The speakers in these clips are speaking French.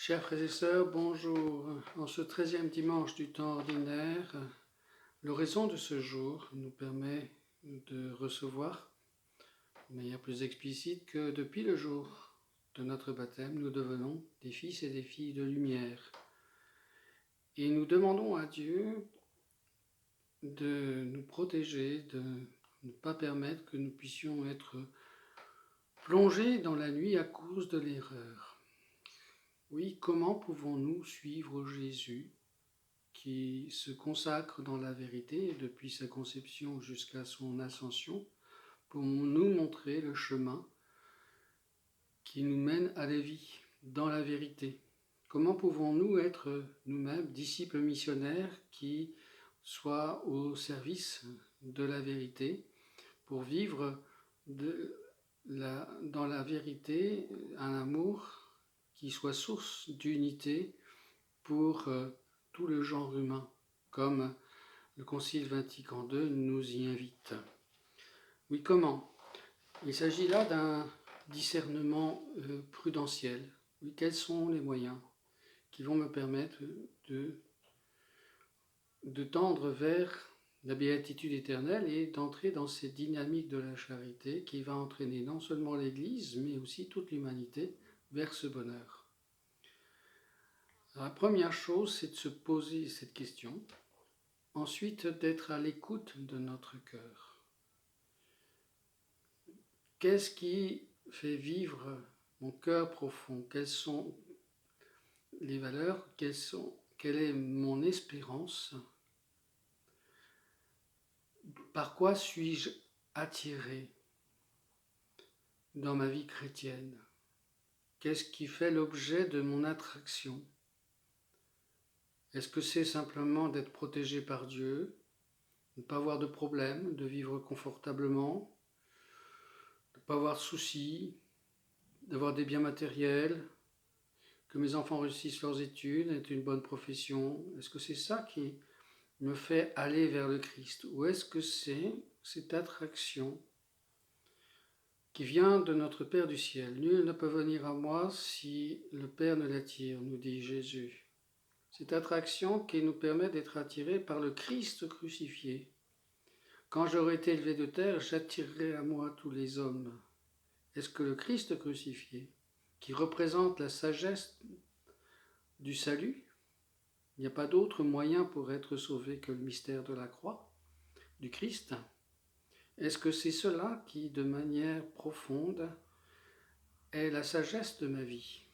Chers frères et sœurs, bonjour. En ce 13e dimanche du temps ordinaire, l'oraison de ce jour nous permet de recevoir, de manière plus explicite, que depuis le jour de notre baptême, nous devenons des fils et des filles de lumière. Et nous demandons à Dieu de nous protéger, de ne pas permettre que nous puissions être plongés dans la nuit à cause de l'erreur. Oui, comment pouvons-nous suivre Jésus qui se consacre dans la vérité depuis sa conception jusqu'à son ascension pour nous montrer le chemin qui nous mène à la vie dans la vérité? Comment pouvons-nous être nous-mêmes disciples missionnaires qui soient au service de la vérité pour vivre dans la vérité un amour qui soit source d'unité pour tout le genre humain, comme le Concile Vatican II nous y invite. Oui, comment? Il s'agit là d'un discernement prudentiel. Oui, quels sont les moyens qui vont me permettre de tendre vers la béatitude éternelle et d'entrer dans cette dynamique de la charité qui va entraîner non seulement l'Église, mais aussi toute l'humanité vers ce bonheur. Alors, la première chose, c'est de se poser cette question. Ensuite, d'être à l'écoute de notre cœur. Qu'est-ce qui fait vivre mon cœur profond? Quelles sont les valeurs? Quelle est mon espérance? Par quoi suis-je attiré dans ma vie chrétienne? Qu'est-ce qui fait l'objet de mon attraction? Est-ce que c'est simplement d'être protégé par Dieu, de ne pas avoir de problème, de vivre confortablement, de ne pas avoir de soucis, d'avoir des biens matériels, que mes enfants réussissent leurs études, aient une bonne profession? Est-ce que c'est ça qui me fait aller vers le Christ? Ou est-ce que c'est cette attraction qui vient de notre Père du ciel? Nul ne peut venir à moi si le Père ne l'attire, nous dit Jésus. Cette attraction qui nous permet d'être attirés par le Christ crucifié. Quand j'aurai été élevé de terre, j'attirerai à moi tous les hommes. Est-ce que le Christ crucifié, qui représente la sagesse du salut, il n'y a pas d'autre moyen pour être sauvé que le mystère de la croix, du Christ? Est-ce que c'est cela qui, de manière profonde, est la sagesse de ma vie?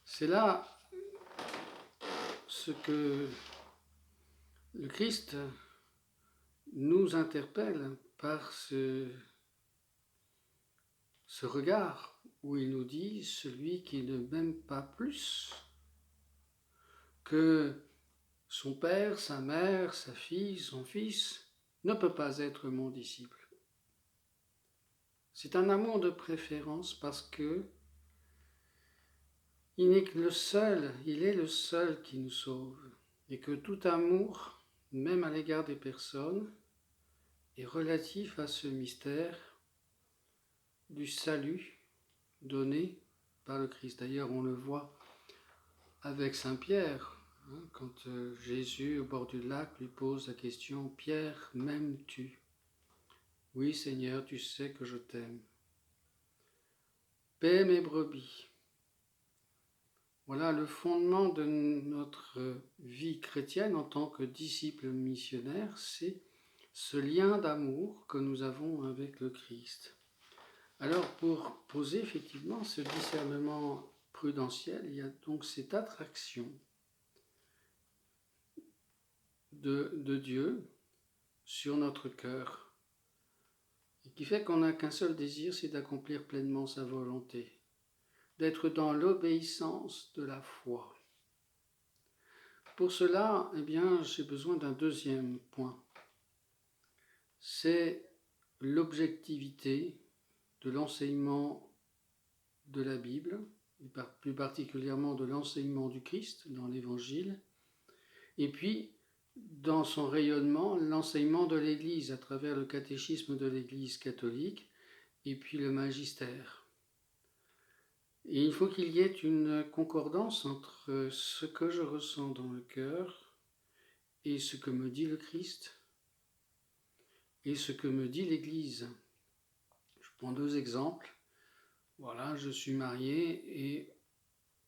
C'est là ce que le Christ nous interpelle par ce regard où il nous dit: celui qui ne m'aime pas plus que son père, sa mère, sa fille, son fils, ne peut pas être mon disciple. C'est un amour de préférence parce que il est le seul qui nous sauve, et que tout amour, même à l'égard des personnes, est relatif à ce mystère du salut donné par le Christ. D'ailleurs, on le voit avec Saint Pierre, quand Jésus, au bord du lac, lui pose la question: « Pierre, m'aimes-tu ? » « Oui, Seigneur, tu sais que je t'aime. » « Paie mes brebis. » Voilà le fondement de notre vie chrétienne en tant que disciples missionnaires, c'est ce lien d'amour que nous avons avec le Christ. Alors, pour poser effectivement ce discernement prudentiel, il y a donc cette attraction de Dieu sur notre cœur, et qui fait qu'on n'a qu'un seul désir, c'est d'accomplir pleinement sa volonté, d'être dans l'obéissance de la foi. Pour cela, eh bien, j'ai besoin d'un deuxième point. C'est l'objectivité de l'enseignement de la Bible, et plus particulièrement de l'enseignement du Christ dans l'Évangile, et puis, dans son rayonnement, l'enseignement de l'Église à travers le catéchisme de l'Église catholique, et puis le magistère. Et il faut qu'il y ait une concordance entre ce que je ressens dans le cœur et ce que me dit le Christ et ce que me dit l'Église. Je prends 2 exemples. Voilà, je suis marié et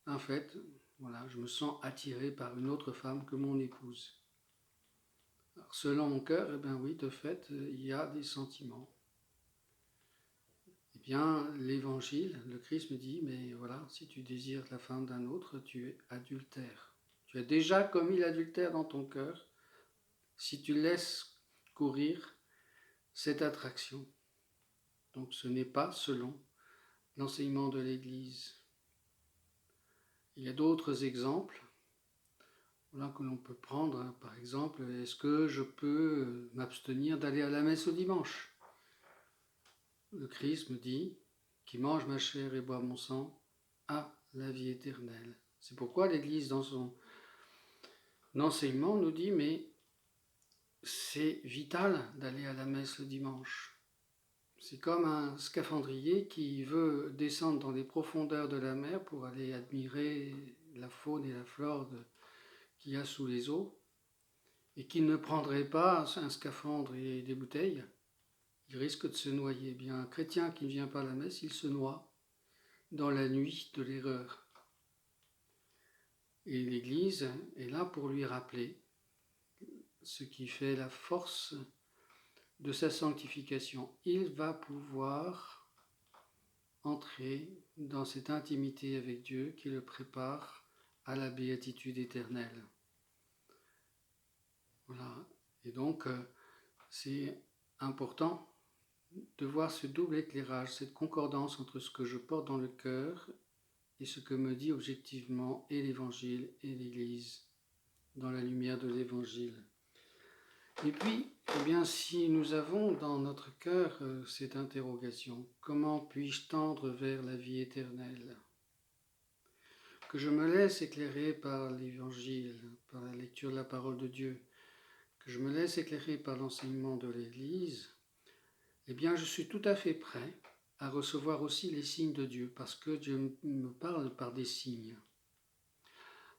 en fait, voilà, je me sens attiré par une autre femme que mon épouse. Alors, selon mon cœur, eh bien oui, de fait, il y a des sentiments. Eh bien, l'Évangile, le Christ me dit, mais voilà, si tu désires la femme d'un autre, tu es adultère. Tu as déjà commis l'adultère dans ton cœur si tu laisses courir cette attraction. Donc ce n'est pas selon l'enseignement de l'Église. Il y a d'autres exemples voilà, que l'on peut prendre. Par exemple, est-ce que je peux m'abstenir d'aller à la messe au dimanche? Le Christ me dit, qui mange ma chair et boit mon sang, a la vie éternelle. C'est pourquoi l'Église, dans son enseignement, nous dit, mais c'est vital d'aller à la messe le dimanche. C'est comme un scaphandrier qui veut descendre dans les profondeurs de la mer pour aller admirer la faune et la flore qu'il y a sous les eaux, et qui ne prendrait pas un scaphandre et des bouteilles, il risque de se noyer. Eh bien, un chrétien qui ne vient pas à la messe, il se noie dans la nuit de l'erreur. Et l'Église est là pour lui rappeler ce qui fait la force de sa sanctification. Il va pouvoir entrer dans cette intimité avec Dieu qui le prépare à la béatitude éternelle. Voilà. Et donc, c'est important de voir ce double éclairage, cette concordance entre ce que je porte dans le cœur et ce que me dit objectivement et l'Évangile et l'Église dans la lumière de l'Évangile. Et puis, eh bien, si nous avons dans notre cœur cette interrogation, comment puis-je tendre vers la vie éternelle? Que je me laisse éclairer par l'Évangile, par la lecture de la parole de Dieu, que je me laisse éclairer par l'enseignement de l'Église, eh bien, je suis tout à fait prêt à recevoir aussi les signes de Dieu, parce que Dieu me parle par des signes,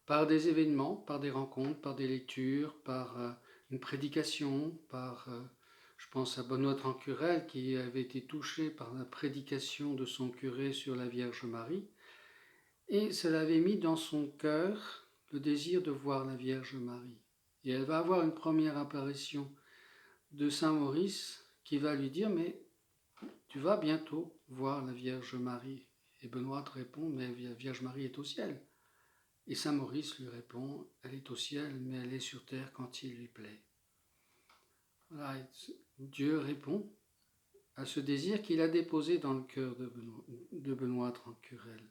par des événements, par des rencontres, par des lectures, par une prédication, je pense à Benoît Trancurel qui avait été touché par la prédication de son curé sur la Vierge Marie, et cela avait mis dans son cœur le désir de voir la Vierge Marie. Et elle va avoir une première apparition de Saint Maurice qui va lui dire « Mais tu vas bientôt voir la Vierge Marie ». Et Benoît répond « Mais la Vierge Marie est au ciel ». Et Saint Maurice lui répond « Elle est au ciel, mais elle est sur terre quand il lui plaît ». Voilà, Dieu répond à ce désir qu'il a déposé dans le cœur de Benoît Trancurel.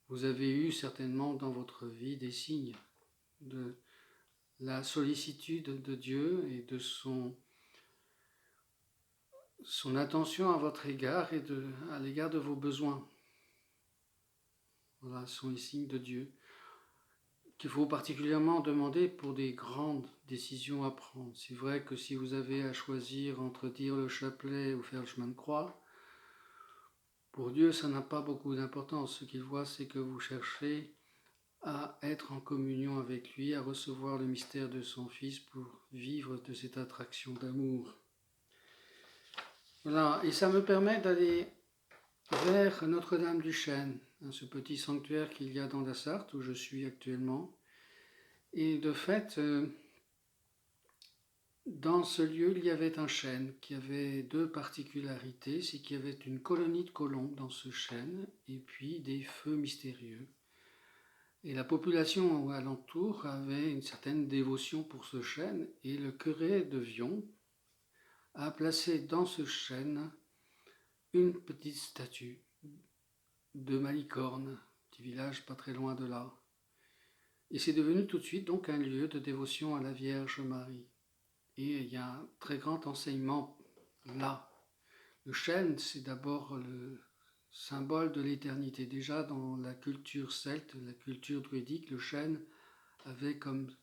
Vous avez eu certainement dans votre vie des signes de la sollicitude de Dieu et de son attention à votre égard et à l'égard de vos besoins. Voilà, ce sont les signes de Dieu qu'il faut particulièrement demander pour des grandes décisions à prendre. C'est vrai que si vous avez à choisir entre dire le chapelet ou faire le chemin de croix, pour Dieu, ça n'a pas beaucoup d'importance. Ce qu'il voit, c'est que vous cherchez à être en communion avec lui, à recevoir le mystère de son Fils pour vivre de cette attraction d'amour. Voilà, et ça me permet d'aller vers Notre-Dame du Chêne, ce petit sanctuaire qu'il y a dans la Sarthe où je suis actuellement. Et de fait, dans ce lieu, il y avait un chêne qui avait 2 particularités, c'est qu'il y avait une colonie de colombes dans ce chêne et puis des feux mystérieux. Et la population alentour avait une certaine dévotion pour ce chêne et le curé de Vion a placé dans ce chêne une petite statue de Malicorne, petit village pas très loin de là. Et c'est devenu tout de suite donc un lieu de dévotion à la Vierge Marie. Et il y a un très grand enseignement là. Le chêne, c'est d'abord le symbole de l'éternité. Déjà dans la culture celte, la culture druidique, le chêne avait comme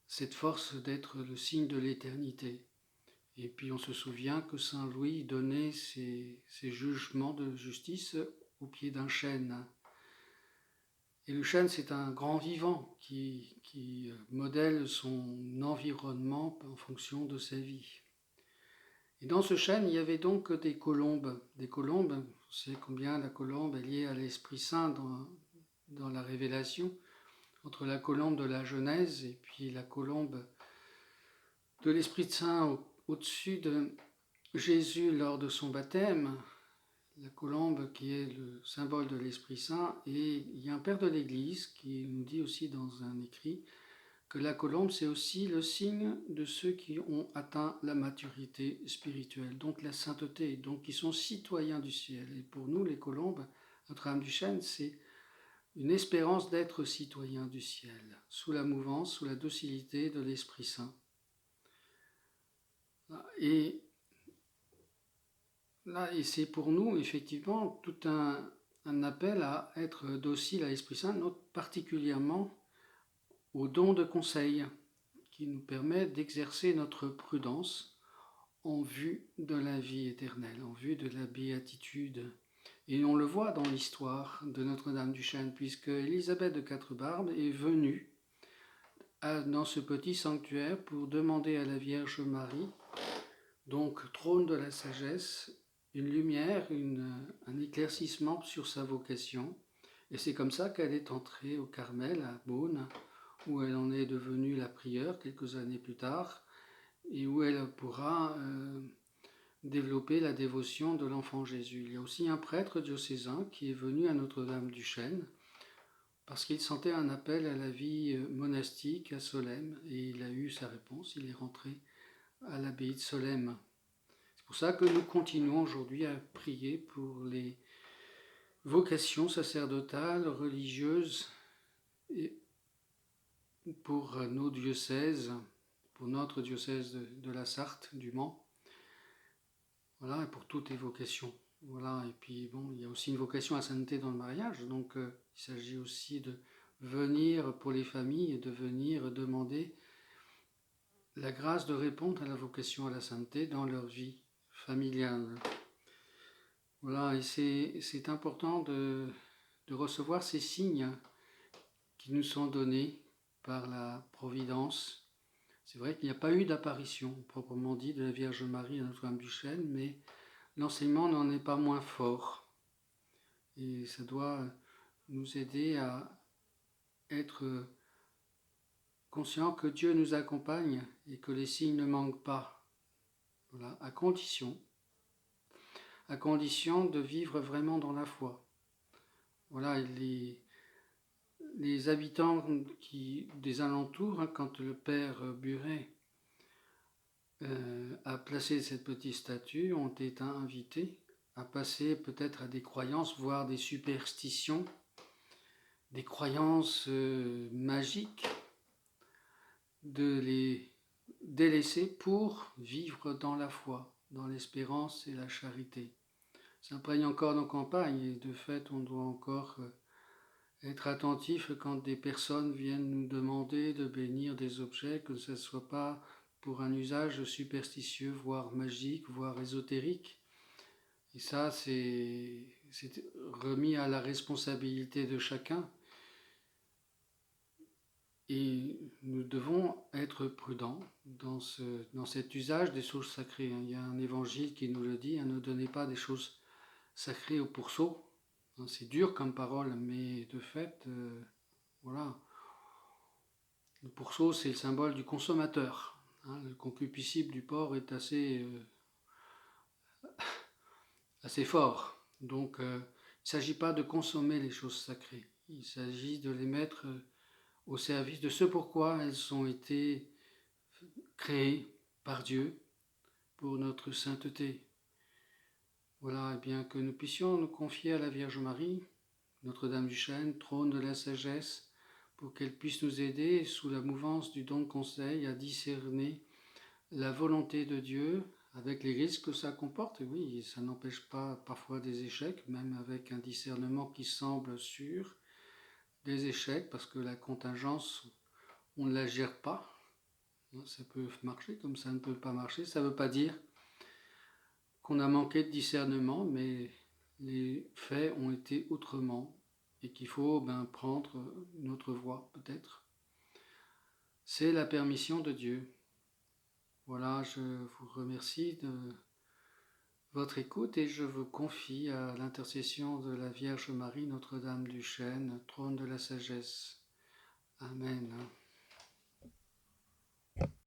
cette force d'être le signe de l'éternité. Et puis on se souvient que Saint Louis donnait ses jugements de justice au pied d'un chêne. Et le chêne, c'est un grand vivant qui modèle son environnement en fonction de sa vie. Et dans ce chêne, il y avait donc des colombes. Des colombes, on sait combien la colombe est liée à l'Esprit Saint dans la Révélation, entre la colombe de la Genèse et puis la colombe de l'Esprit Saint au-dessus de Jésus lors de son baptême. La colombe qui est le symbole de l'Esprit Saint, et il y a un père de l'Église qui nous dit aussi dans un écrit que la colombe c'est aussi le signe de ceux qui ont atteint la maturité spirituelle, donc la sainteté, donc qui sont citoyens du ciel. Et pour nous les colombes, Notre-Dame du Chêne, c'est une espérance d'être citoyen du ciel, sous la mouvance, sous la docilité de l'Esprit Saint. Et là, et c'est pour nous, effectivement, tout un appel à être docile à l'Esprit Saint, particulièrement au don de conseil, qui nous permet d'exercer notre prudence en vue de la vie éternelle, en vue de la béatitude. Et on le voit dans l'histoire de Notre-Dame du Chêne, puisque Élisabeth de Quatre-Barbes est venue dans ce petit sanctuaire pour demander à la Vierge Marie, donc trône de la sagesse, une lumière, un éclaircissement sur sa vocation. Et c'est comme ça qu'elle est entrée au Carmel, à Beaune, où elle en est devenue la prieure quelques années plus tard, et où elle pourra développer la dévotion de l'enfant Jésus. Il y a aussi un prêtre diocésain qui est venu à Notre-Dame du Chêne, parce qu'il sentait un appel à la vie monastique à Solesmes, et il a eu sa réponse, il est rentré à l'abbaye de Solesmes. C'est pour ça que nous continuons aujourd'hui à prier pour les vocations sacerdotales, religieuses, et pour nos diocèses, pour notre diocèse de la Sarthe, du Mans, voilà, et pour toutes les vocations. Voilà, et puis bon, il y a aussi une vocation à sainteté dans le mariage, donc il s'agit aussi de venir pour les familles et de venir demander la grâce de répondre à la vocation à la sainteté dans leur vie familiale. Voilà, et c'est important de recevoir ces signes qui nous sont donnés par la Providence. C'est vrai qu'il n'y a pas eu d'apparition proprement dit de la Vierge Marie à Notre-Dame du Chêne, mais l'enseignement n'en est pas moins fort. Et ça doit nous aider à être conscients que Dieu nous accompagne et que les signes ne manquent pas. Voilà, à condition de vivre vraiment dans la foi. Voilà, les habitants des alentours, quand le père Buret a placé cette petite statue, ont été invités à passer peut-être à des croyances, voire des superstitions, des croyances magiques, de les délaisser pour vivre dans la foi, dans l'espérance et la charité. Ça imprègne encore nos campagnes, et de fait on doit encore être attentif quand des personnes viennent nous demander de bénir des objets, que ce ne soit pas pour un usage superstitieux, voire magique, voire ésotérique. Et ça, c'est remis à la responsabilité de chacun. Et nous devons être prudents dans cet usage des choses sacrées. Il y a un évangile qui nous le dit, ne donnez pas des choses sacrées au pourceau. C'est dur comme parole, mais de fait, voilà. Le pourceau, c'est le symbole du consommateur. Le concupiscible du porc est assez fort. Donc, il ne s'agit pas de consommer les choses sacrées. Il s'agit de les mettre au service de ce pourquoi elles ont été créées par Dieu pour notre sainteté. Voilà, et bien que nous puissions nous confier à la Vierge Marie, Notre-Dame du Chêne, trône de la sagesse, pour qu'elle puisse nous aider, sous la mouvance du don de conseil, à discerner la volonté de Dieu, avec les risques que ça comporte. Et oui, ça n'empêche pas parfois des échecs, même avec un discernement qui semble sûr, des échecs, parce que la contingence, on ne la gère pas. Ça peut marcher comme ça ne peut pas marcher. Ça ne veut pas dire qu'on a manqué de discernement, mais les faits ont été autrement et qu'il faut prendre une autre voie peut-être. C'est la permission de Dieu. Voilà, je vous remercie de votre écoute et je vous confie à l'intercession de la Vierge Marie, Notre-Dame du Chêne, trône de la sagesse. Amen.